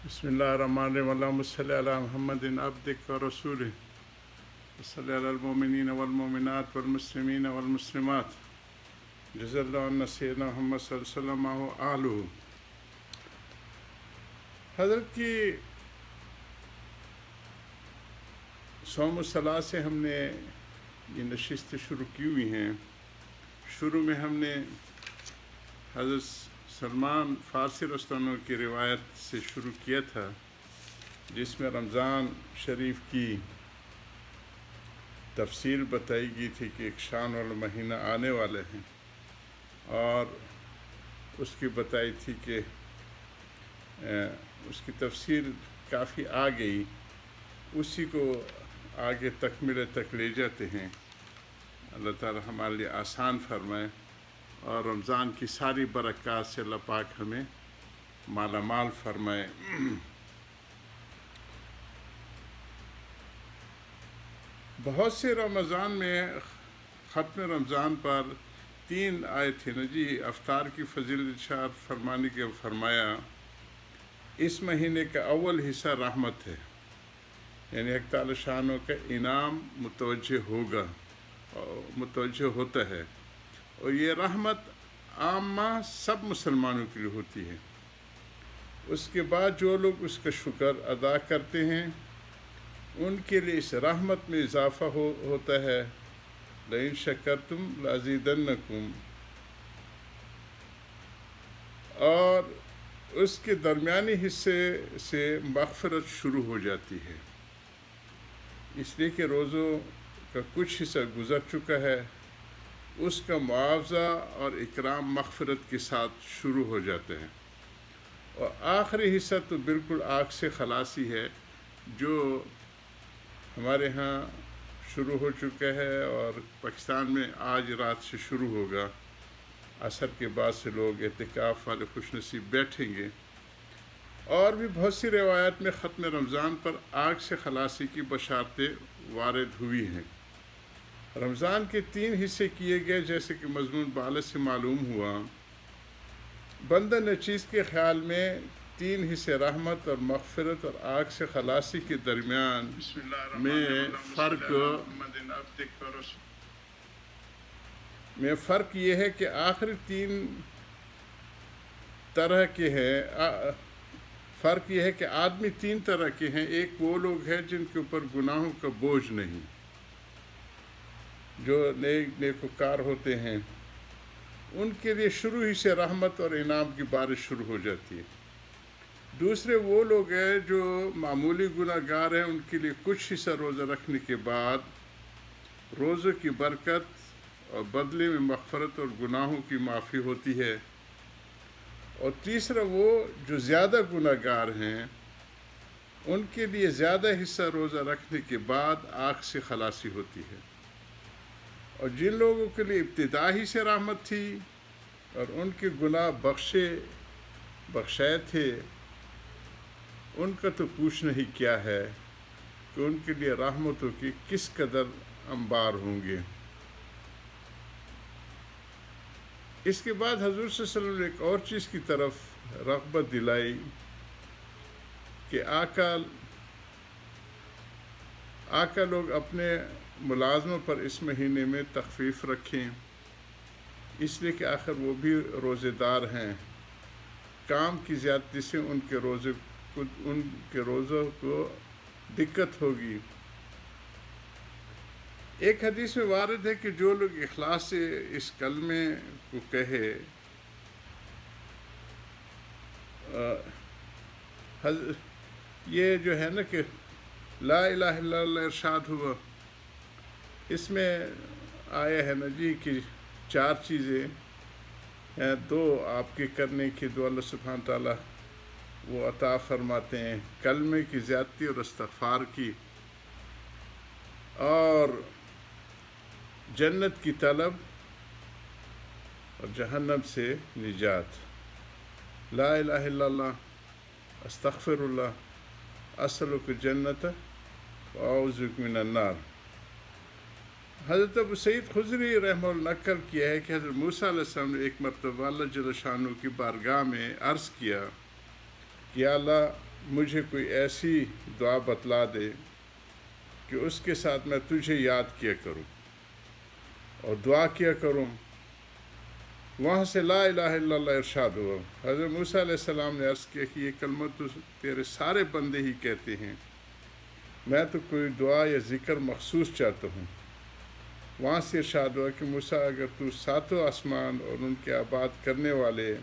بسم اللہ الرحمن الرحیم اللہم صلی علی محمد عبدک و رسولک وصلی علی المؤمنین والمؤمنات والمسلمین والمسلمات جزا اللہ عنا سیدنا محمد صلی اللہ علیہ وسلم و آلہ۔ حضرت کی صوم الصلاۃ سے ہم نے یہ نشستیں شروع کی ہوئی ہیں۔ شروع میں ہم نے حضرت سلمان فارسی رضی اللہ عنہ کی روایت سے شروع کیا تھا، جس میں رمضان شریف کی تفصیل بتائی گئی تھی کہ ایک شان والا مہینہ آنے والے ہیں، اور اس کی بتائی تھی کہ اس کی تفصیل کافی آ گئی، اسی کو آگے تکملے تک لے جاتے ہیں۔ اللہ تعالی ہمارے لیے آسان فرمائے اور رمضان کی ساری برکات سے اللہ پاک ہمیں مالا مال فرمائے۔ بہت سے رمضان میں ختم رمضان پر 3 آئے تھے نا جی، افطار کی فضیلت ارشاد فرمانے کے فرمایا اس مہینے کا اول حصہ رحمت ہے، یعنی ایک تعالی شانوں کا انعام متوجہ ہوتا ہے، اور یہ رحمت عامہ سب مسلمانوں کے لیے ہوتی ہے۔ اس کے بعد جو لوگ اس کا شکر ادا کرتے ہیں ان کے لیے اس رحمت میں اضافہ ہوتا ہے۔ لئن شکرتم لازیدنکم، اور اس کے درمیانی حصے سے مغفرت شروع ہو جاتی ہے، اس لیے کہ روزوں کا کچھ حصہ گزر چکا ہے، اس کا معاوضہ اور اکرام مغفرت کے ساتھ شروع ہو جاتے ہیں۔ اور آخری حصہ تو بالکل آگ سے خلاصی ہے، جو ہمارے ہاں شروع ہو چکا ہے اور پاکستان میں آج رات سے شروع ہوگا۔ عصر کے بعد سے لوگ اعتکاف والے خوش نصیب بیٹھیں گے، اور بھی بہت سی روایات میں ختم رمضان پر آگ سے خلاصی کی بشارتیں وارد ہوئی ہیں۔ رمضان کے 3 حصے کیے گئے، جیسے کہ مضمون بالا سے معلوم ہوا۔ بندہ نچیز کے خیال میں 3 حصے رحمت اور مغفرت اور آگ سے خلاصی کے درمیان فرق یہ ہے کہ آخری 3 طرح کے ہیں۔ فرق یہ ہے کہ آدمی 3 طرح کے ہیں۔ ایک وہ لوگ ہیں جن کے اوپر گناہوں کا بوجھ نہیں، جو نیکوکار ہوتے ہیں، ان کے لیے شروع ہی سے رحمت اور انعام کی بارش شروع ہو جاتی ہے۔ دوسرے وہ لوگ ہیں جو معمولی گناہ گار ہیں، ان کے لیے کچھ حصہ روزہ رکھنے کے بعد روزے کی برکت اور بدلے میں مغفرت اور گناہوں کی معافی ہوتی ہے۔ اور تیسرا وہ جو زیادہ گناہ گار ہیں، ان کے لیے زیادہ حصہ روزہ رکھنے کے بعد آگ سے خلاصی ہوتی ہے۔ اور جن لوگوں کے لیے ابتدا ہی سے رحمت تھی اور ان کے گناہ بخشائے تھے، ان کا تو پوچھنا ہی کیا ہے کہ ان کے لیے رحمتوں کی کس قدر انبار ہوں گے۔ اس کے بعد حضور صلی اللہ علیہ وسلم نے ایک اور چیز کی طرف رغبت دلائی کہ آقا لوگ اپنے ملازموں پر اس مہینے میں تخفیف رکھیں، اس لیے کہ آخر وہ بھی روزے دار ہیں۔ کام کی زیادتی سے ان کے روزوں کو دقت ہوگی۔ ایک حدیث میں وارد ہے کہ جو لوگ اخلاص سے اس کلمے کو کہے، یہ جو ہے نا کہ لا الہ الا اللہ ارشاد ہوا، اس میں آیا ہے نا جی کہ 4 چیزیں ہیں، 2 آپ کے کرنے کی، 2 اللہ سبحانہ تعالیٰ وہ عطا فرماتے ہیں، کلمے کی زیادتی اور استغفار کی، اور جنت کی طلب اور جہنم سے نجات۔ لا الہ الا اللہ، استغفر اللہ، اسألک الجنت واعوذ بک من النار۔ حضرت ابو سعید خضری رحمہ اللہ نقل کیا ہے کہ حضرت موسیٰ علیہ السلام نے ایک مرتبہ اللہ جل شانہ کی بارگاہ میں عرض کیا کہ یا اللہ، مجھے کوئی ایسی دعا بتلا دے کہ اس کے ساتھ میں تجھے یاد کیا کروں اور دعا کیا کروں۔ وہاں سے لا الہ الا اللہ ارشاد ہوا۔ حضرت موسیٰ علیہ السلام نے عرض کیا کہ یہ کلمہ تو تیرے سارے بندے ہی کہتے ہیں، میں تو کوئی دعا یا ذکر مخصوص چاہتا ہوں۔ وہاں سے ارشاد ہوا کہ موسیٰ اگر تو ساتوں آسمان اور ان کے آباد کرنے والے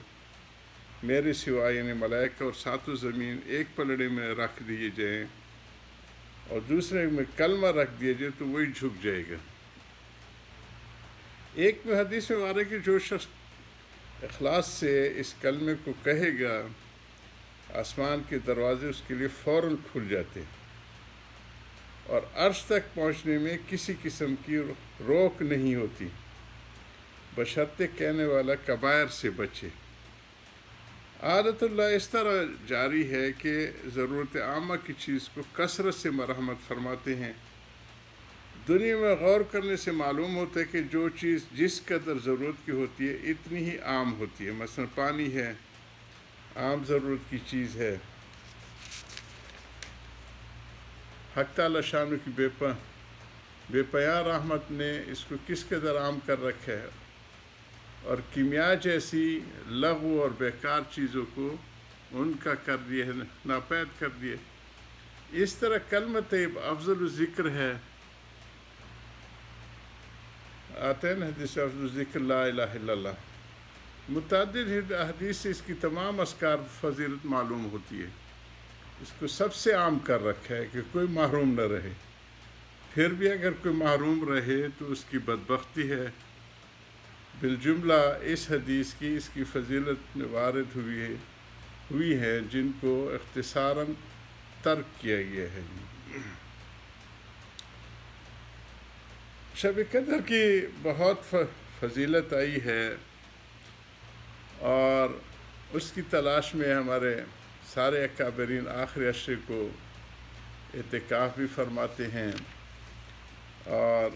میرے سوا یعنی ملائکہ اور ساتوں زمین ایک پلڑے میں رکھ دیے جائیں اور دوسرے میں کلمہ رکھ دیا جائے تو وہی جھک جائے گا۔ ایک میں حدیث میں آ رہا ہے کہ جو شخص اخلاص سے اس کلمے کو کہے گا آسمان کے دروازے اس کے لیے فوراً کھل جاتے ہیں اور عرش تک پہنچنے میں کسی قسم کی روک نہیں ہوتی، بشرطے کہنے والا کبائر سے بچے۔ عادت اللہ اس طرح جاری ہے کہ ضرورت عامہ کی چیز کو کثرت سے مرحمت فرماتے ہیں۔ دنیا میں غور کرنے سے معلوم ہوتا ہے کہ جو چیز جس قدر ضرورت کی ہوتی ہے اتنی ہی عام ہوتی ہے۔ مثلا پانی ہے، عام ضرورت کی چیز ہے۔ حق تعالی شانہ کی بے پناہ رحمت نے اس کو کس قدر عام کر رکھا ہے اور کیمیا جیسی لغو اور بیکار چیزوں کو ان کا کر دیا ہے، ناپید کر دیا۔ اس طرح کلمہ طیب افضل الذکر ہے۔ آتے ہیں حدیث افضل الذکر لا الہ الا اللہ۔ متعدد حدیث سے اس کی تمام اذکار فضیلت معلوم ہوتی ہے۔ اس کو سب سے عام کر رکھا ہے کہ کوئی محروم نہ رہے۔ پھر بھی اگر کوئی محروم رہے تو اس کی بدبختی ہے۔ بالجملہ اس حدیث کی اس کی فضیلت میں وارد ہوئی ہے جن کو اختصاراً ترک کیا گیا ہے۔ شب قدر کی بہت فضیلت آئی ہے اور اس کی تلاش میں ہمارے سارے اکابرین آخری عشرے کو اعتکاف بھی فرماتے ہیں، اور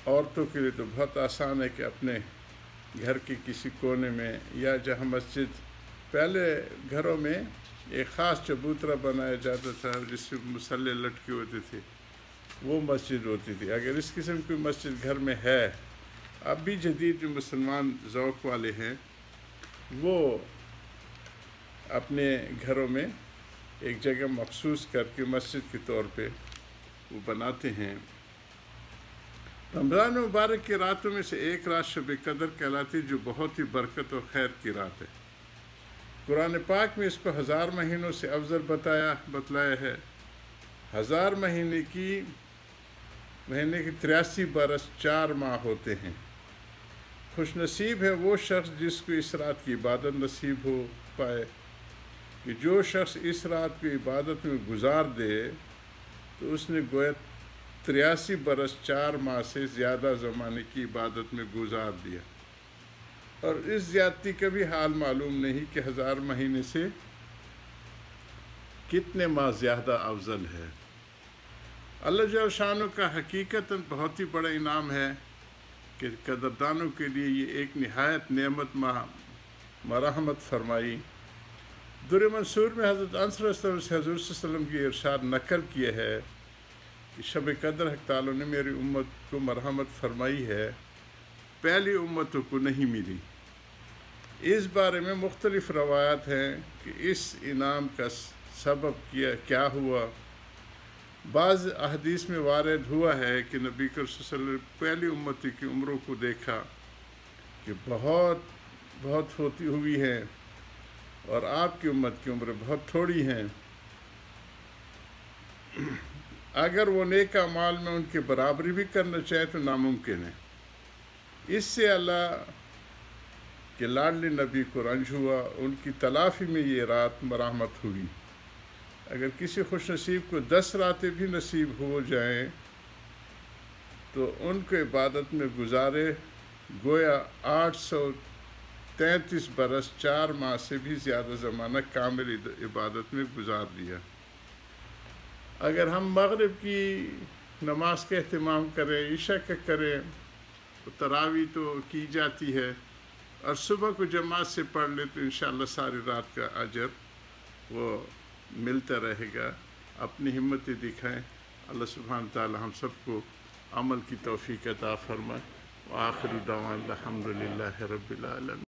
عورتوں کے لیے تو بہت آسان ہے کہ اپنے گھر کے کسی کونے میں یا جہاں مسجد، پہلے گھروں میں ایک خاص چبوترا بنایا جاتا تھا جس سے مصلے لٹکے ہوتے تھے، وہ مسجد ہوتی تھی۔ اگر اس قسم کی مسجد گھر میں ہے، اب بھی جدید جو مسلمان ذوق والے ہیں وہ اپنے گھروں میں ایک جگہ مخصوص کر کے مسجد کے طور پہ وہ بناتے ہیں۔ رمضان مبارک کی راتوں میں سے ایک رات شب قدر کہلاتی جو بہت ہی برکت اور خیر کی رات ہے۔ قرآن پاک میں اس کو 1000 مہینوں سے افضل بتلایا ہے۔ 1000 مہینے کی 83 برس 4 ماہ ہوتے ہیں۔ خوش نصیب ہے وہ شخص جس کو اس رات کی عبادت نصیب ہو پائے، کہ جو شخص اس رات کو عبادت میں گزار دے تو اس نے گویا 83 برس 4 ماہ سے زیادہ زمانے کی عبادت میں گزار دیا، اور اس زیادتی کا بھی حال معلوم نہیں کہ 1000 مہینے سے کتنے ماہ زیادہ افضل ہے۔ اللہ جل شانہ کا حقیقتاً بہت ہی بڑا انعام ہے کہ قدردانوں کے لیے یہ ایک نہایت نعمت مرحمت فرمائی۔ در منصور میں حضرت انس صلی اللہ علیہ وسلم سے حضور صلی اللہ علیہ وسلم کی ارشاد نقل کیا ہے کہ شب قدر حق تعالیٰ نے میری امت کو مرحمت فرمائی ہے، پہلی امتوں کو نہیں ملی۔ اس بارے میں مختلف روایات ہیں کہ اس انعام کا سبب کیا ہوا۔ بعض احادیث میں وارد ہوا ہے کہ نبی کریم صلی اللہ علیہ وسلم نے پہلی امتی کی عمروں کو دیکھا کہ بہت ہوتی ہوئی ہیں اور آپ کی امت کی عمریں بہت تھوڑی ہیں۔ اگر وہ نیک اعمال میں ان کی برابری بھی کرنا چاہے تو ناممکن ہے۔ اس سے اللہ کے لاڈلے نبی کو رنج ہوا، ان کی تلافی میں یہ رات مرحمت ہوئی۔ اگر کسی خوش نصیب کو 10 راتیں بھی نصیب ہو جائیں تو ان کو عبادت میں گزارے گویا 833 برس 4 ماہ سے بھی زیادہ زمانہ کامل عبادت میں گزار دیا۔ اگر ہم مغرب کی نماز کا اہتمام کریں، عشاء کا کریں تو تراویح تو کی جاتی ہے، اور صبح کو جماعت سے پڑھ لیں تو انشاءاللہ ساری رات کا اجر وہ ملتا رہے گا. اپنی ہمتیں دکھائیں. اللہ سبحانہ تعالی ہم سب کو عمل کی توفیق عطا فرمائے. وآخر دعوانا الحمدللہ رب العالمین.